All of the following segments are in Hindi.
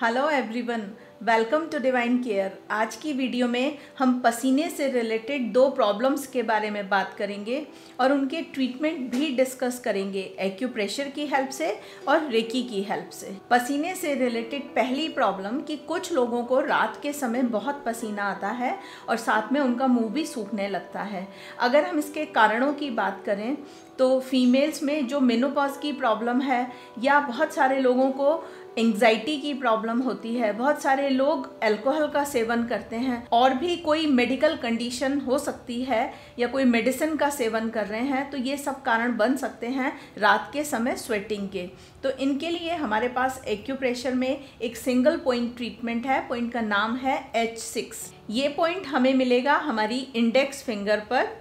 Hello everyone, welcome to divine care. आज की वीडियो में हम पसीने से रिलेटेड दो प्रॉब्लम्स के बारे में बात करेंगे और उनके ट्रीटमेंट भी डिस्कस करेंगे एक्यूप्रेशर की हेल्प से और रेकी की हेल्प से। पसीने से रिलेटेड पहली प्रॉब्लम कि कुछ लोगों को रात के समय बहुत पसीना आता है और साथ में उनका मुंह भी सूखने लगता है। अगर हम इसके कारणों की बात करें तो फीमेल्स में जो मेनोपॉज की प्रॉब्लम है या बहुत सारे लोगों को एंग्जाइटी की प्रॉब्लम होती है, बहुत सारे लोग अल्कोहल का सेवन करते हैं और भी कोई मेडिकल कंडीशन हो सकती है या कोई मेडिसिन का सेवन कर रहे हैं, तो ये सब कारण बन सकते हैं रात के समय स्वेटिंग के। तो इनके लिए हमारे पास एक्यूप्रेशर में एक सिंगल पॉइंट ट्रीटमेंट है। पॉइंट का नाम है H6। ये पॉइंट हमें मिलेगा हमारी इंडेक्स फिंगर पर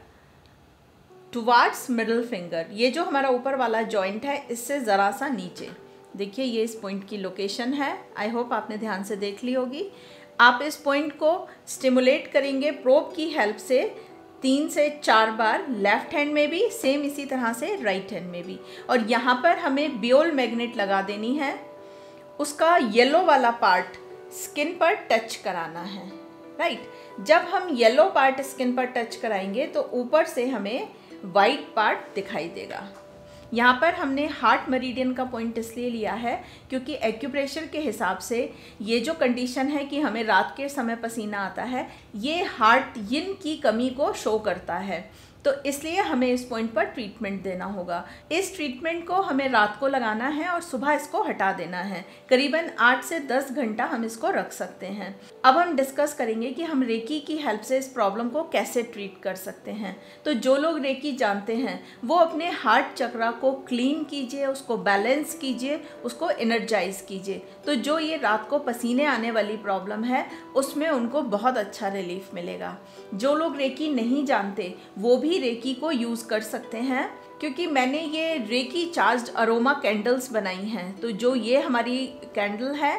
टुवार्ड्स मिडिल फिंगर। ये जो हमारा ऊपर वाला जॉइंट है इससे ज़रा सा नीचे देखिए, ये इस पॉइंट की लोकेशन है। आई होप आपने ध्यान से देख ली होगी। आप इस पॉइंट को स्टिमुलेट करेंगे प्रोब की हेल्प से 3 से 4 बार, लेफ्ट हैंड में भी सेम इसी तरह से राइट हैंड में भी। और यहाँ पर हमें बियोल मैग्नेट लगा देनी है, उसका येलो वाला पार्ट स्किन पर टच कराना है। राइट, जब हम येलो पार्ट स्किन पर टच कराएंगे तो ऊपर से हमें वाइट पार्ट दिखाई देगा। यहाँ पर हमने हार्ट मेरिडियन का पॉइंट इसलिए लिया है क्योंकि एक्यूप्रेशर के हिसाब से ये जो कंडीशन है कि हमें रात के समय पसीना आता है, ये हार्ट यिन की कमी को शो करता है, तो इसलिए हमें इस पॉइंट पर ट्रीटमेंट देना होगा। इस ट्रीटमेंट को हमें रात को लगाना है और सुबह इसको हटा देना है। करीबन 8 से 10 घंटा हम इसको रख सकते हैं। अब हम डिस्कस करेंगे कि हम रेकी की हेल्प से इस प्रॉब्लम को कैसे ट्रीट कर सकते हैं। तो जो लोग रेकी जानते हैं वो अपने हार्ट चक्रा को क्लीन कीजिए, उसको बैलेंस कीजिए, उसको एनर्जाइज कीजिए। तो जो ये रात को पसीने आने वाली प्रॉब्लम है उसमें उनको बहुत अच्छा रिलीफ मिलेगा। जो लोग रेकी नहीं जानते वो भी रेकी को यूज़ कर सकते हैं, क्योंकि मैंने ये रेकी चार्ज्ड अरोमा कैंडल्स बनाई हैं। तो जो ये हमारी कैंडल है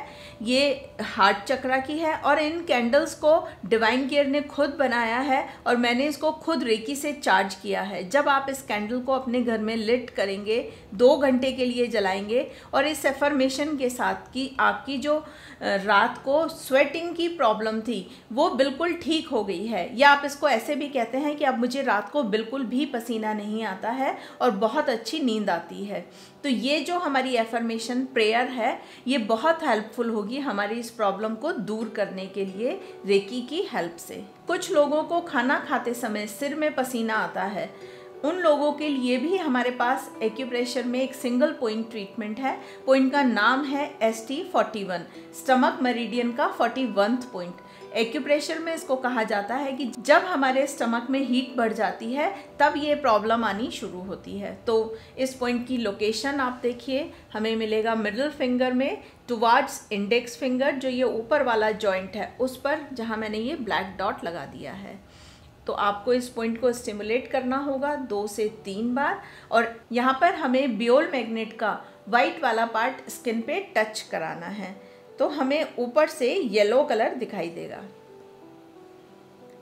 ये हार्ट चक्रा की है और इन कैंडल्स को डिवाइन केयर ने खुद बनाया है और मैंने इसको खुद रेकी से चार्ज किया है। जब आप इस कैंडल को अपने घर में लिट करेंगे, 2 घंटे के लिए जलाएंगे और इस एफर्मेशन के साथ कि आपकी जो रात को स्वेटिंग की प्रॉब्लम थी वो बिल्कुल ठीक हो गई है, या आप इसको ऐसे भी कहते हैं कि अब मुझे रात को बिल्कुल भी पसीना नहीं आता है और बहुत अच्छी नींद आती है, तो ये जो हमारी एफर्मेशन प्रेयर है ये बहुत हेल्पफुल होगी हमारी इस प्रॉब्लम को दूर करने के लिए रेकी की हेल्प से। कुछ लोगों को खाना खाते समय सिर में पसीना आता है, उन लोगों के लिए भी हमारे पास एक्यूप्रेशर में एक सिंगल पॉइंट ट्रीटमेंट है। पॉइंट का नाम है ST41, स्टमक मेरिडियन का 41th पॉइंट। एक्यूप्रेशर में इसको कहा जाता है कि जब हमारे स्टमक में हीट बढ़ जाती है तब ये प्रॉब्लम आनी शुरू होती है। तो इस पॉइंट की लोकेशन आप देखिए, हमें मिलेगा मिडिल फिंगर में टुवार्ड्स इंडेक्स फिंगर, जो ये ऊपर वाला जॉइंट है उस पर, जहाँ मैंने ये ब्लैक डॉट लगा दिया है। तो आपको इस पॉइंट को स्टिमुलेट करना होगा 2 से 3 बार और यहाँ पर हमें बियोल मैग्नेट का वाइट वाला पार्ट स्किन पे टच कराना है, तो हमें ऊपर से येलो कलर दिखाई देगा।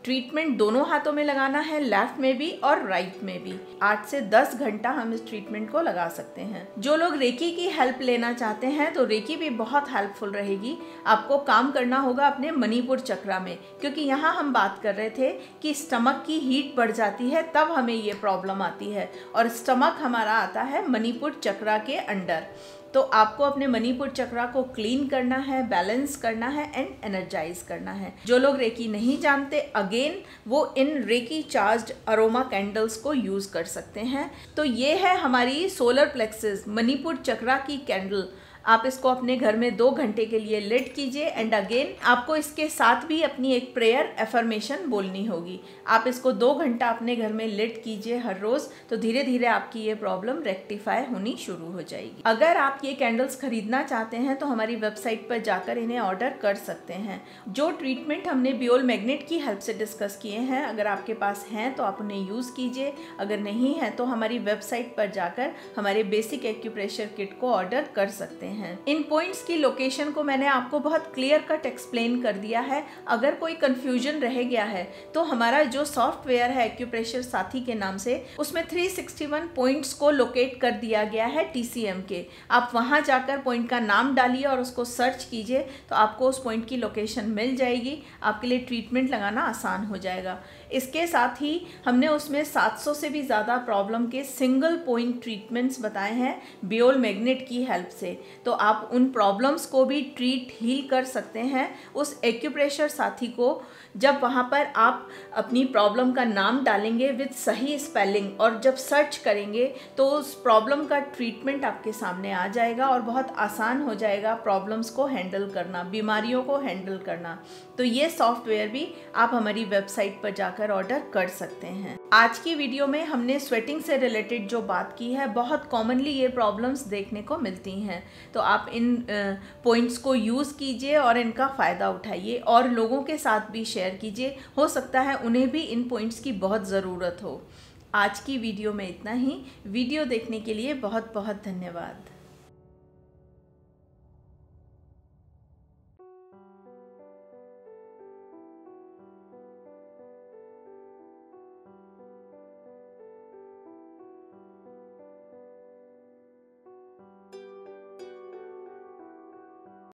ट्रीटमेंट दोनों हाथों में लगाना है, लेफ्ट में भी और राइट में भी। 8 से 10 घंटा हम इस ट्रीटमेंट को लगा सकते हैं। जो लोग रेकी की हेल्प लेना चाहते हैं तो रेकी भी बहुत हेल्पफुल रहेगी। आपको काम करना होगा अपने मणिपुर चक्रा में, क्योंकि यहाँ हम बात कर रहे थे कि स्टमक की हीट बढ़ जाती है तब हमें ये प्रॉब्लम आती है, और स्टमक हमारा आता है मणिपुर चक्रा के अंडर। तो आपको अपने मणिपुर चक्रा को क्लीन करना है, बैलेंस करना है एंड एनर्जाइज करना है। जो लोग रेकी नहीं जानते, अगेन वो इन रेकी चार्ज्ड अरोमा कैंडल्स को यूज कर सकते हैं। तो ये है हमारी सोलर प्लेक्सस मणिपुर चक्रा की कैंडल। आप इसको अपने घर में 2 घंटे के लिए लिट कीजिए एंड अगेन आपको इसके साथ भी अपनी एक प्रेयर एफर्मेशन बोलनी होगी। आप इसको 2 घंटा अपने घर में लिट कीजिए हर रोज़, तो धीरे धीरे आपकी ये प्रॉब्लम रेक्टिफाई होनी शुरू हो जाएगी। अगर आप ये कैंडल्स खरीदना चाहते हैं तो हमारी वेबसाइट पर जाकर इन्हें ऑर्डर कर सकते हैं। जो ट्रीटमेंट हमने बियोल मैग्नेट की हेल्प से डिस्कस किए हैं, अगर आपके पास हैं तो आप उन्हें यूज़ कीजिए, अगर नहीं है तो हमारी वेबसाइट पर जाकर हमारे बेसिक एक्यूप्रेशर किट को ऑर्डर कर सकते हैं। हैं। इन पॉइंट्स की लोकेशन को मैंने आपको बहुत क्लियर कट एक्सप्लेन कर दिया है। अगर कोई कंफ्यूजन रह गया है तो हमारा जो सॉफ्टवेयर है एक्यूप्रेशर साथी के नाम से, उसमें 361 पॉइंट्स को लोकेट कर दिया गया है TCM के। आप वहां जाकर पॉइंट का नाम डालिए और उसको सर्च कीजिए तो आपको उस पॉइंट की लोकेशन मिल जाएगी। आपके लिए ट्रीटमेंट लगाना आसान हो जाएगा। इसके साथ ही हमने उसमें 700 से भी ज़्यादा प्रॉब्लम के सिंगल पॉइंट ट्रीटमेंट्स बताए हैं बियोल मैग्नेट की हेल्प से। तो आप उन प्रॉब्लम्स को भी ट्रीट हील कर सकते हैं उस एक्यूप्रेशर साथी को, जब वहाँ पर आप अपनी प्रॉब्लम का नाम डालेंगे विद सही स्पेलिंग और जब सर्च करेंगे तो उस प्रॉब्लम का ट्रीटमेंट आपके सामने आ जाएगा और बहुत आसान हो जाएगा प्रॉब्लम्स को हैंडल करना, बीमारियों को हैंडल करना। तो ये सॉफ्टवेयर भी आप हमारी वेबसाइट पर जाकर ऑर्डर कर सकते हैं। आज की वीडियो में हमने स्वेटिंग से रिलेटेड जो बात की है, बहुत कॉमनली ये प्रॉब्लम्स देखने को मिलती हैं। तो आप इन पॉइंट्स को यूज़ कीजिए और इनका फ़ायदा उठाइए और लोगों के साथ भी शेयर कीजिए। हो सकता है उन्हें भी इन पॉइंट्स की बहुत ज़रूरत हो। आज की वीडियो में इतना ही। वीडियो देखने के लिए बहुत बहुत धन्यवाद।